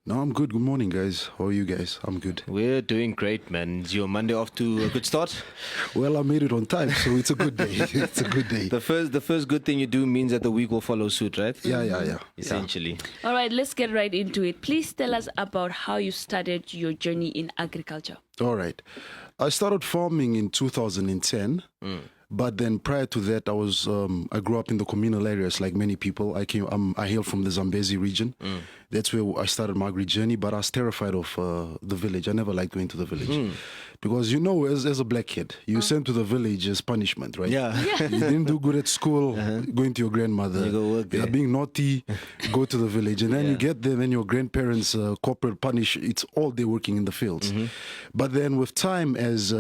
No, I'm good. Good morning, guys. How are you guys? I'm good. We're doing great, man. Is your Monday off to a good start? Well, I made it on time, so it's a good day. It's a good day. The first good thing you do means that the week will follow suit, right? Yeah. Essentially. All right, let's get right into it. Please tell us about how you started your journey in agriculture. All right. I started farming in 2010. But then prior to that, I grew up in the communal areas like many people. I hail from the Zambezi region. That's where I started my agri journey, but I was terrified of the village. I never liked going to the village. Because, as a black kid, you're sent to the village as punishment, right? Yeah. You didn't do good at school, going to your grandmother. You go work there. Being naughty, go to the village. And then you get there, then your grandparents corporate punish. It's all day working in the fields. But then with time, as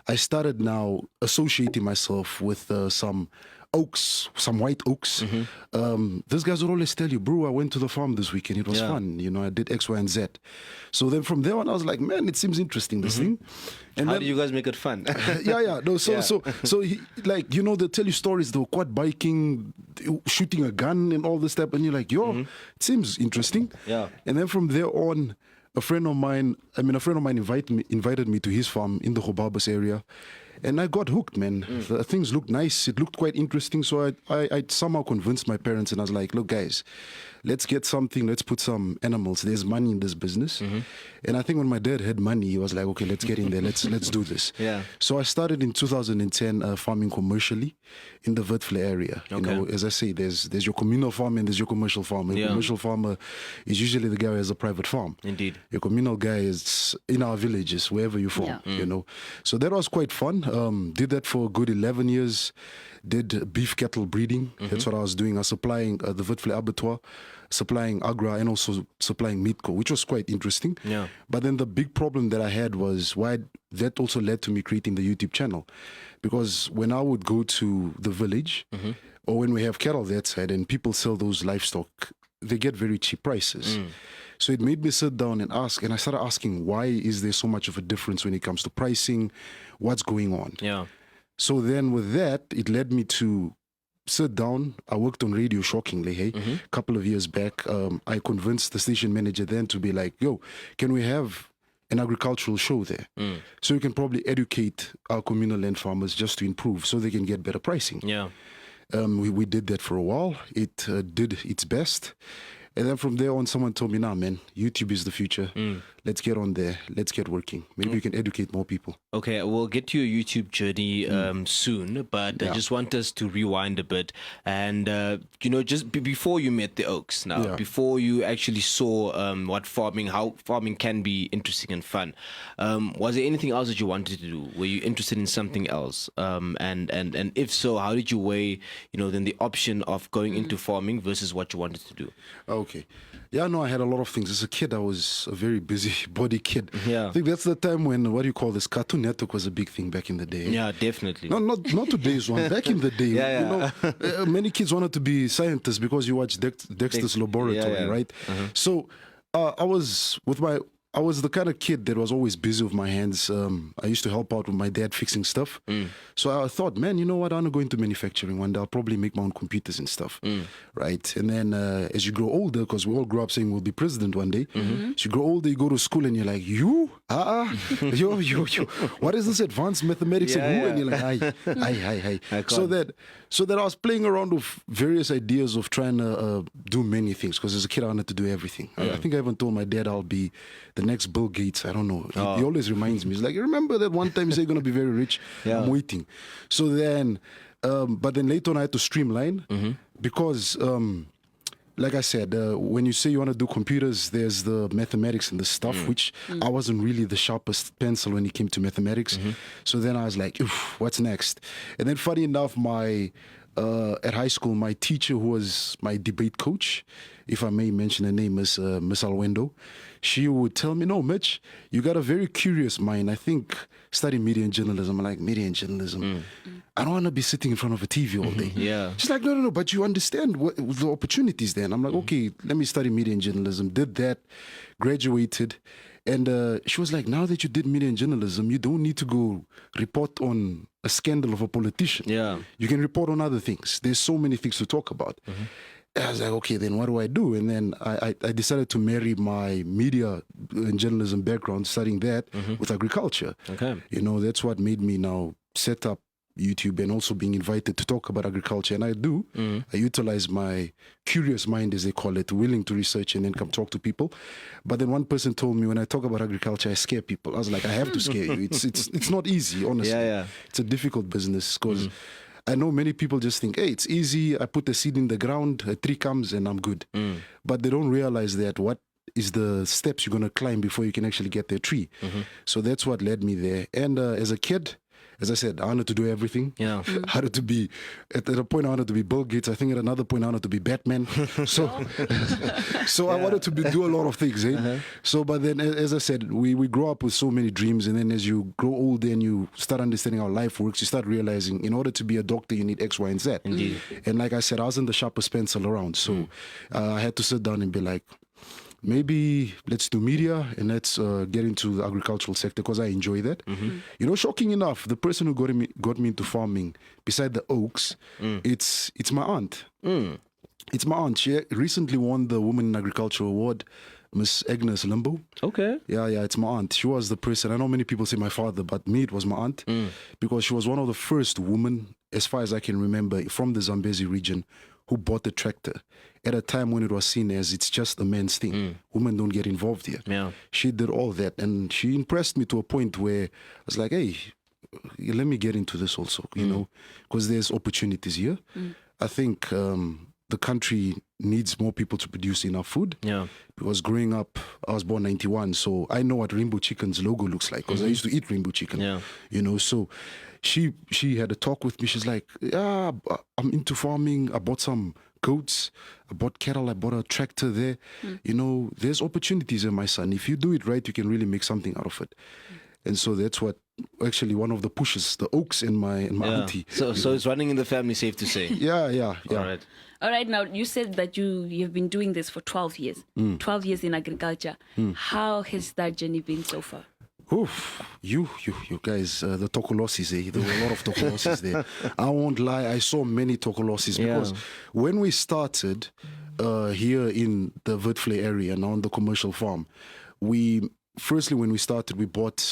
I started now associating myself with some oaks, some white oaks. These guys would always tell you, bro, I went to the farm this weekend. It was fun. I did X, Y, and Z. So then from there on, I was like, man, it seems interesting, this thing. And How then, do you guys make it fun? No, they tell you stories, they were quad biking, shooting a gun and all this stuff. And you're like, it seems interesting. Yeah. And then from there on, a friend of mine invited me to his farm in the Hobabas area. And I got hooked, man. The things looked nice. It looked quite interesting. So I somehow convinced my parents, and I was like, look, guys, let's get something. Let's put some animals. There's money in this business. And I think when my dad had money, he was like, okay, let's get in there. Let's do this. Yeah. So I started in 2010 farming commercially in the Witfle area. Okay. As I say, there's your communal farm and there's your commercial farm. A commercial farmer is usually the guy who has a private farm. Indeed. Your communal guy is in our villages, wherever you farm, So that was quite fun. Did that for a good 11 years. Did beef cattle breeding. That's what I was doing. I was supplying the Witfle abattoir, supplying Agra, and also supplying Meatco, which was quite interesting. Yeah. But then the big problem that I had was that also led to me creating the YouTube channel. Because when I would go to the village, or when we have cattle that side and people sell those livestock, they get very cheap prices. So it made me sit down and ask, and I started asking, why is there so much of a difference when it comes to pricing? What's going on? Yeah. So then with that, it led me to sit down. I worked on radio, shockingly, a couple of years back. I convinced the station manager then to be like, yo, can we have an agricultural show there? So we can probably educate our communal land farmers just to improve so they can get better pricing. Yeah. We did that for a while. It did its best. And then from there on, someone told me, nah, man, YouTube is the future. Let's get on there. Let's get working. Maybe we can educate more people. Okay, we'll get to your YouTube journey soon, but I just want us to rewind a bit. And, just before you met the Oaks now, before you actually saw how farming can be interesting and fun, was there anything else that you wanted to do? Were you interested in something else? And if so, how did you weigh, then the option of going into farming versus what you wanted to do? Okay. Yeah, no, I had a lot of things. As a kid, I was a very busybody kid. Yeah. I think that's the time when, Cartoon Network was a big thing back in the day. Yeah, definitely. No, not today's one. Back in the day, many kids wanted to be scientists because you watch Dexter's Laboratory, right? So I was the kind of kid that was always busy with my hands. I used to help out with my dad fixing stuff. So I thought, man, you know what? I want to go into manufacturing one day. I'll probably make my own computers and stuff, right? And then as you grow older, because we all grew up saying we'll be president one day. As you grow older, you go to school and you're like, you? What is this advanced mathematics and who? And you're like, hi. So that I was playing around with various ideas of trying to do many things. Because as a kid, I wanted to do everything. I think I even told my dad I'll be the next Bill Gates. I don't know. He always reminds me. He's like, remember that one time you said you're going to be very rich? I'm waiting. So then, but then later on I had to streamline because, like I said, when you say you want to do computers, there's the mathematics and the stuff, which I wasn't really the sharpest pencil when it came to mathematics. So then I was like, what's next? And then funny enough, at high school, my teacher, who was my debate coach, if I may mention her name, is Miss Alwendo, she would tell me, no, Mitch, you got a very curious mind. I think study media and journalism. I'm like, media and journalism? I don't want to be sitting in front of a TV all day. She's like, no, but you understand the opportunities then. I'm like, okay, let me study media and journalism. Did that, graduated. And she was like, now that you did media and journalism, you don't need to go report on a scandal of a politician. Yeah. You can report on other things. There's so many things to talk about. I was like, okay, then what do I do? And then I decided to marry my media and journalism background, studying that with agriculture. Okay. You know, that's what made me now set up YouTube and also being invited to talk about agriculture. And I do. I utilize my curious mind, as they call it, willing to research and then come talk to people. But then one person told me, when I talk about agriculture, I scare people. I was like, I have to scare you. It's not easy, honestly. Yeah. It's a difficult business because I know many people just think, hey, it's easy. I put the seed in the ground, a tree comes and I'm good. But they don't realize that what is the steps you're going to climb before you can actually get the tree. So that's what led me there. And as a kid, as I said, I wanted to do everything. Yeah. I wanted to be, at a point, I wanted to be Bill Gates. I think at another point, I wanted to be Batman. So I wanted to do a lot of things. So, but then, as I said, we grow up with so many dreams. And then as you grow older and you start understanding how life works, you start realizing in order to be a doctor, you need X, Y, and Z. Indeed. And like I said, I wasn't the sharpest pencil around. So I had to sit down and be like, maybe let's do media and let's get into the agricultural sector because I enjoy that. You know, shocking enough, the person who got me into farming, beside the oaks, it's my aunt. It's my aunt. She recently won the Women in Agriculture Award, Miss Agnes Limbo. Okay. Yeah, it's my aunt. She was the person. I know many people say my father, but me, it was my aunt because she was one of the first women, as far as I can remember, from the Zambezi region who bought the tractor at a time when it was seen as it's just a man's thing. Women don't get involved here. Yeah. She did all that, and she impressed me to a point where I was like, hey, let me get into this also, you know, because there's opportunities here. I think the country needs more people to produce enough food. Yeah. Because growing up, I was born 91, so I know what Rainbow Chicken's logo looks like because I used to eat Rainbow Chicken. Yeah. You know, so she had a talk with me. She's like, yeah, I'm into farming. I bought some goats, I bought cattle, I bought a tractor there. You know, there's opportunities there, my son. If you do it right, you can really make something out of it. And so that's what actually one of the pushes, the oaks in my auntie. So it's running in the family, safe to say. Yeah. All right, now you said that you've been doing this for 12 years, 12 years in agriculture. How has that journey been so far? Oof, you guys, the Tokolosis, there were a lot of Tokolosis there. I won't lie, I saw many Tokolosis because when we started here in the Witflay area and on the commercial farm, firstly, when we started, we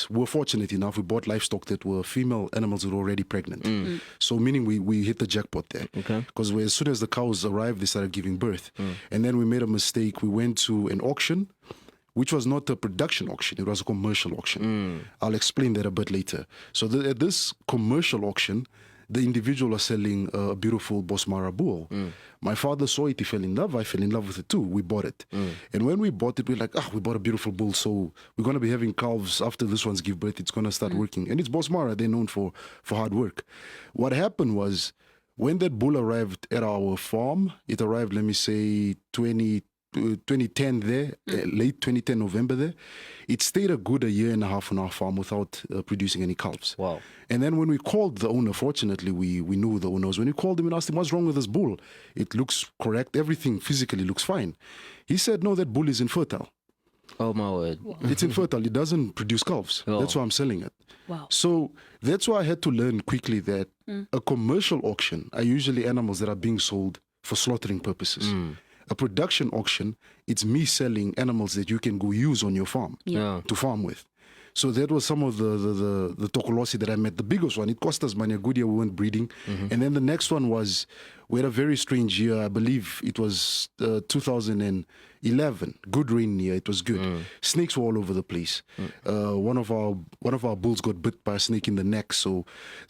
were fortunate enough, we bought livestock that were female animals that were already pregnant. So meaning we hit the jackpot there. Okay. Because as soon as the cows arrived, they started giving birth. And then we made a mistake. We went to an auction, which was not a production auction, it was a commercial auction. I'll explain that a bit later. So at this commercial auction, the individual was selling a beautiful Bosmara bull. My father saw it, he fell in love, I fell in love with it too, we bought it. And when we bought it, we're like, we bought a beautiful bull, so we're going to be having calves after this one's give birth, it's going to start working. And it's Bosmara, they're known for hard work. What happened was, when that bull arrived at our farm, it arrived, let me say, 2010 there, late 2010 November there, it stayed a good year and a half on our farm without producing any calves. Wow. And then when we called the owner, fortunately we knew the owners, when we called him and asked him, what's wrong with this bull? It looks correct, everything physically looks fine. He said, no, that bull is infertile. Oh my word. It's infertile, it doesn't produce calves. That's why I'm selling it. Wow. So that's why I had to learn quickly that a commercial auction are usually animals that are being sold for slaughtering purposes. A production auction, it's me selling animals that you can go use on your farm to farm with. So that was some of the Tokolosi that I met. The biggest one, it cost us money, a good year, we weren't breeding. And then the next one was, we had a very strange year, I believe it was 2011, good rain year, it was good. Snakes were all over the place. One of our bulls got bit by a snake in the neck, so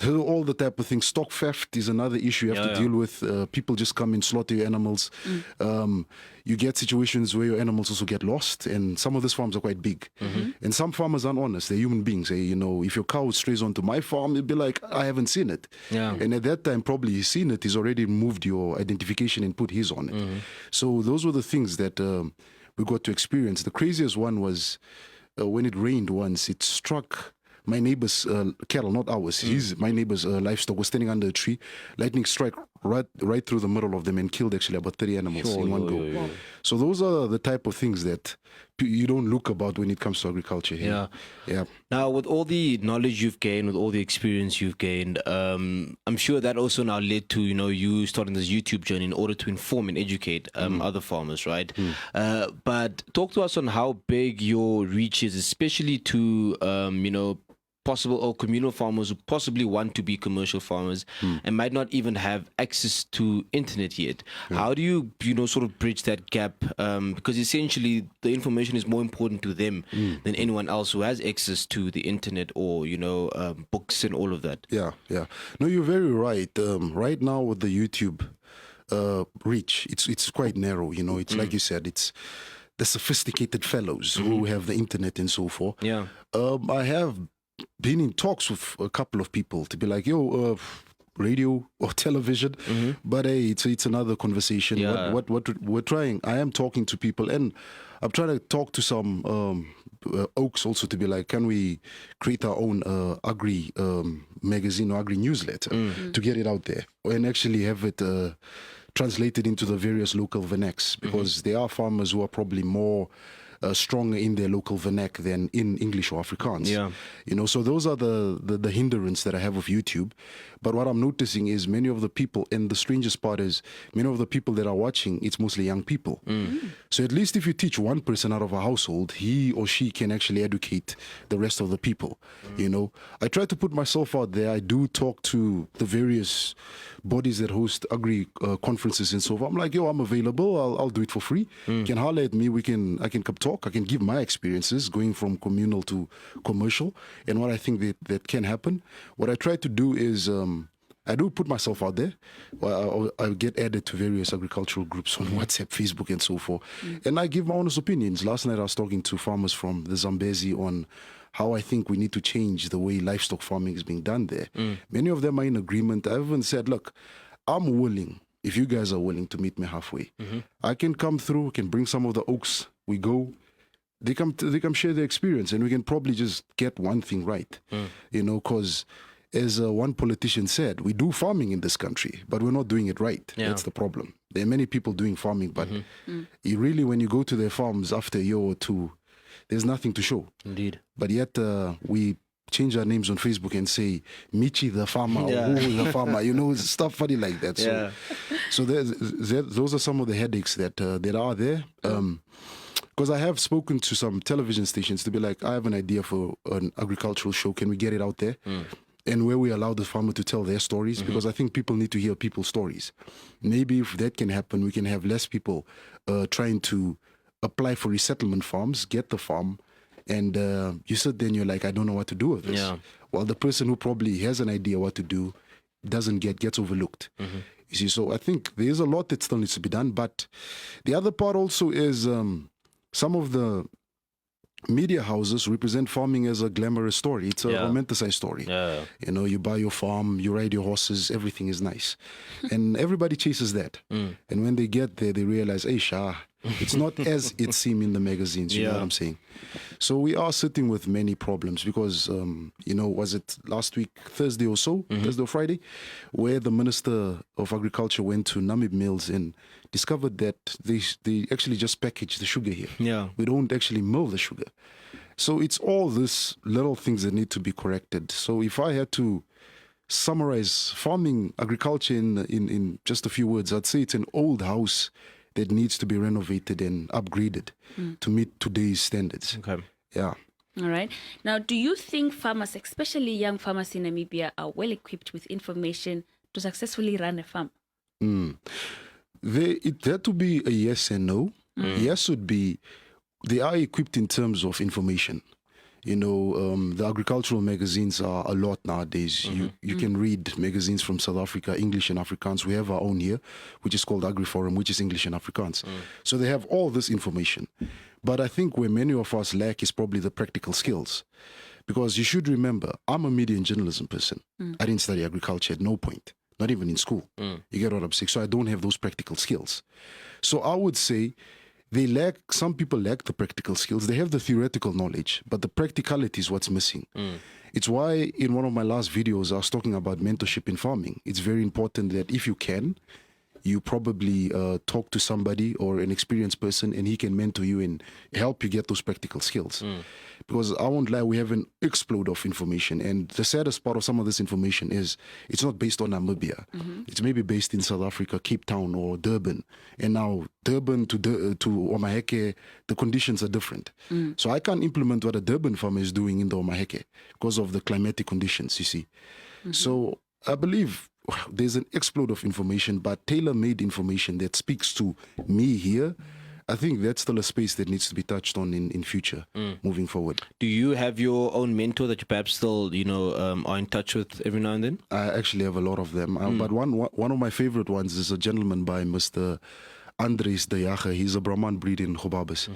all the type of things. Stock theft is another issue you have to deal with. People just come and slaughter your animals. You get situations where your animals also get lost, and some of these farms are quite big. And some farmers aren't honest, they're human beings. You know, if your cow strays onto my farm, you'd be like, I haven't seen it. And at that time, probably he's seen it, he's already moved your identification and put his on it. So those were the things that we got to experience. The craziest one was when it rained once, it struck my neighbor's cattle, not ours. My neighbor's livestock was standing under a tree. Lightning struck right through the middle of them and killed actually about 30 animals in one go. So those are the type of things that you don't look about when it comes to agriculture here. Yeah. Now, with all the knowledge you've gained, with all the experience you've gained, I'm sure that also now led to, you starting this YouTube journey in order to inform and educate other farmers, right? But talk to us on how big your reach is, especially to, possible or communal farmers who possibly want to be commercial farmers and might not even have access to internet yet. How do you sort of bridge that gap? Because essentially the information is more important to them than anyone else who has access to the internet or books and all of that. Yeah. No, you're very right. Right now with the YouTube reach, it's quite narrow. It's like you said, it's the sophisticated fellows who have the internet and so forth. Yeah. I have been in talks with a couple of people to be like, radio or television, but hey, it's another conversation. Yeah. What we're trying. I am talking to people, and I'm trying to talk to some Oaks also to be like, can we create our own agri magazine or agri newsletter to get it out there and actually have it translated into the various local vernacs, because there are farmers who are probably more stronger in their local vernac than in English or Afrikaans. Yeah. So those are the hindrance that I have with YouTube. But what I'm noticing is many of the people, and the strangest part is many of the people that are watching, it's mostly young people. So at least if you teach one person out of a household, he or she can actually educate the rest of the people. I try to put myself out there. I do talk to the various bodies that host agri conferences and so forth. I'm like, I'm available. I'll do it for free. You can holler at me. I can come talk. I can give my experiences going from communal to commercial and what I think that can happen. What I try to do is I do put myself out there. I get added to various agricultural groups on WhatsApp, Facebook, and so forth. And I give my honest opinions. Last night I was talking to farmers from the Zambezi on how I think we need to change the way livestock farming is being done there. Many of them are in agreement. I even said, look, I'm willing, if you guys are willing to meet me halfway. I can come through, can bring some of the Oaks. We go. They come share their experience, and we can probably just get one thing right. Because as one politician said, we do farming in this country, but we're not doing it right. That's the problem. There are many people doing farming, but you really, when you go to their farms after a year or two, there's nothing to show. Indeed. But yet we change our names on Facebook and say Michi the farmer or who the farmer, stuff funny like that. So those are some of the headaches that are there. Because I have spoken to some television stations to be like, I have an idea for an agricultural show. Can we get it out there? And where we allow the farmer to tell their stories, because I think people need to hear people's stories. Maybe if that can happen, we can have less people trying to apply for resettlement farms, get the farm, and you sit there and you're like, I don't know what to do with this. Well, the person who probably has an idea what to do gets overlooked. You see, so I think there's a lot that still needs to be done. But the other part also is some of the media houses represent farming as a glamorous story. It's a romanticized story. You buy your farm, you ride your horses, everything is nice. And everybody chases that. And when they get there, they realize, hey, it's not as it seems in the magazines, you know what I'm saying? So we are sitting with many problems because, was it last week, Thursday or so, Thursday or Friday, where the Minister of Agriculture went to Namib Mills and discovered that they actually just package the sugar here. We don't actually mill the sugar. So it's all these little things that need to be corrected. So if I had to summarize farming, agriculture in just a few words, I'd say it's an old house that needs to be renovated and upgraded to meet today's standards. Okay. Yeah. All right. Now, do you think farmers, especially young farmers in Namibia, are well equipped with information to successfully run a farm? It had to be a yes and no. Yes would be they are equipped in terms of information. The agricultural magazines are a lot nowadays. You can read magazines from South Africa, English and Afrikaans. We have our own here, which is called AgriForum, which is English and Afrikaans. So they have all this information. But I think where many of us lack is probably the practical skills. Because you should remember, I'm a media and journalism person. I didn't study agriculture at no point, not even in school. You get what I'm saying? So I don't have those practical skills. So I would say some people lack the practical skills. They have the theoretical knowledge, but the practicality is what's missing. It's why in one of my last videos, I was talking about mentorship in farming. It's very important that if you can, you probably talk to somebody or an experienced person, and he can mentor you and help you get those practical skills. Because I won't lie, we have an explode of information, and the saddest part of some of this information is it's not based on Namibia. It's maybe based in South Africa, Cape Town or Durban, and now Durban to Omaheke, the conditions are different. So I can't implement what a Durban farmer is doing in the Omaheke because of the climatic conditions, you see. So I believe there's an explode of information, but tailor-made information that speaks to me here, I think that's still a space that needs to be touched on in future, moving forward. Do you have your own mentor that you perhaps still, are in touch with every now and then? I actually have a lot of them, but one of my favorite ones is a gentleman by Mr. Andres de Jager. He's a Brahman breed in Khobabis.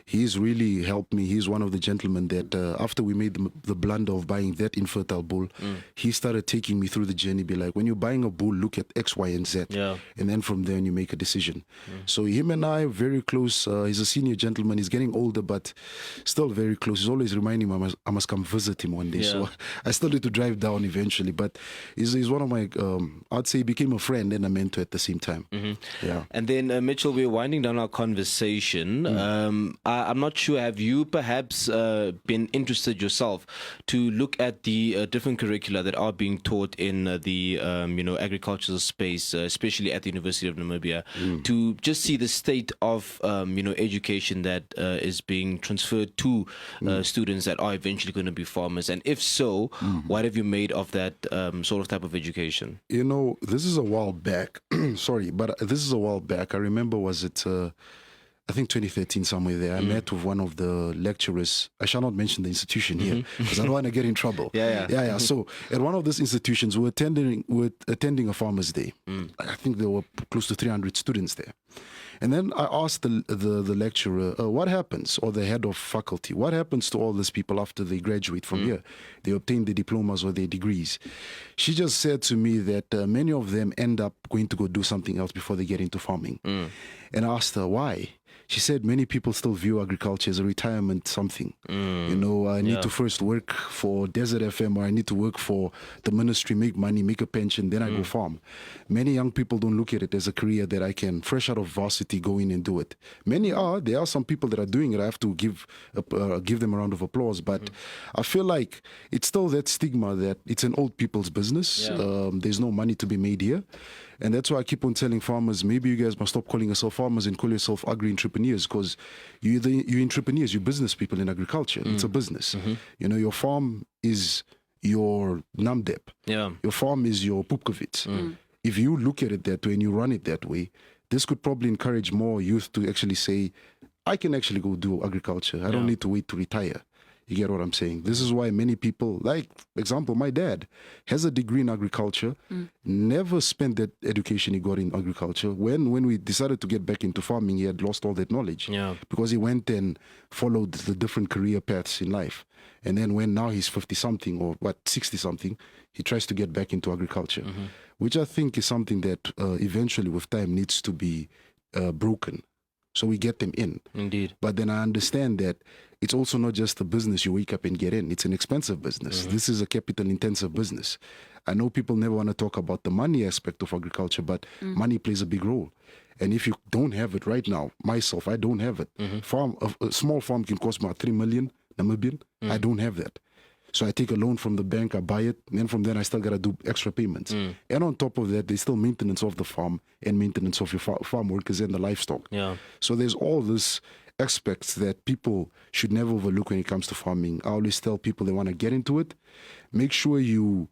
He's really helped me. He's one of the gentlemen that after we made the blunder of buying that infertile bull, he started taking me through the journey, be like, when you're buying a bull, look at X, Y, and Z. And then from there, you make a decision. So him and I are very close. He's a senior gentleman. He's getting older, but still very close. He's always reminding me I must come visit him one day. So I still need to drive down eventually. But he's one of my, I'd say he became a friend and a mentor at the same time. Yeah. And then Mitchell, we're winding down our conversation. I'm not sure, have you perhaps been interested yourself to look at the different curricula that are being taught in the agricultural space, especially at the University of Namibia, to just see the state of education that is being transferred to students that are eventually going to be farmers? And if so, what have you made of that sort of type of education? This is a while back. Sorry, but this is a while back. I remember, was it I think 2013, somewhere there, I met with one of the lecturers. I shall not mention the institution here because I don't want to get in trouble. Yeah. So at one of those institutions, we're attending a farmer's day. I think there were close to 300 students there. And then I asked the lecturer, what happens, or the head of faculty, what happens to all these people after they graduate from here? They obtain their diplomas or their degrees. She just said to me that many of them end up going to go do something else before they get into farming. And I asked her, why? She said many people still view agriculture as a retirement something. I need to first work for Desert FM, or I need to work for the ministry, make money, make a pension, then I go farm. Many young people don't look at it as a career that I can, fresh out of varsity, go in and do it. There are some people that are doing it. I have to give them a round of applause. But I feel like it's still that stigma that it's an old people's business. There's no money to be made here. And that's why I keep on telling farmers, maybe you guys must stop calling yourself farmers and call yourself agri-entrepreneurs, because you're entrepreneurs, you're business people in agriculture. It's a business. Your farm is your Namdeb. Your farm is your Pupkovits. If you look at it that way and you run it that way, this could probably encourage more youth to actually say, I can actually go do agriculture. I don't need to wait to retire. You get what I'm saying? This is why many people, like, example, my dad has a degree in agriculture, never spent that education he got in agriculture. When we decided to get back into farming, he had lost all that knowledge because he went and followed the different career paths in life. And then when now he's 50-something or 60-something, he tries to get back into agriculture, which I think is something that eventually with time needs to be broken. So we get them in. Indeed. But then I understand that it's also not just a business you wake up and get in. It's an expensive business. This is a capital-intensive business. I know people never want to talk about the money aspect of agriculture, but money plays a big role. And if you don't have it right now, myself, I don't have it. A small farm can cost about 3 million Namibian. I don't have that. So I take a loan from the bank, I buy it, and then from then I still got to do extra payments. And on top of that, there's still maintenance of the farm and maintenance of your farm workers and the livestock. So there's all these aspects that people should never overlook when it comes to farming. I always tell people they want to get into it, make sure you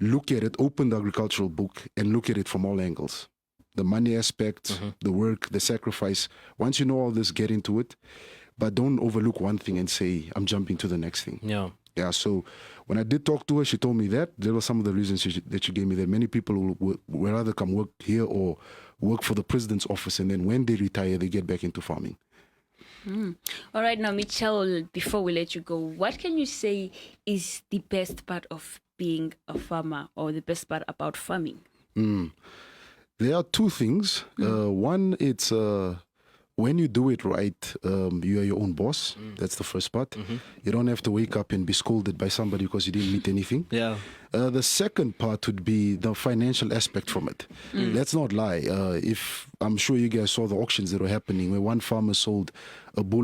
look at it, open the agricultural book and look at it from all angles. The money aspect, the work, the sacrifice. Once you know all this, get into it. But don't overlook one thing and say, I'm jumping to the next thing. Yeah, so when I did talk to her, she told me that. There were some of the reasons that she gave me, that many people will rather come work here or work for the president's office, and then when they retire, they get back into farming. All right, now, Mitchell, before we let you go, what can you say is the best part of being a farmer, or the best part about farming? There are two things. One, it's when you do it right, you are your own boss. That's the first part. You don't have to wake up and be scolded by somebody because you didn't meet anything. Yeah. The second part would be the financial aspect from it. Let's not lie. If I'm sure you guys saw the auctions that were happening where one farmer sold a bull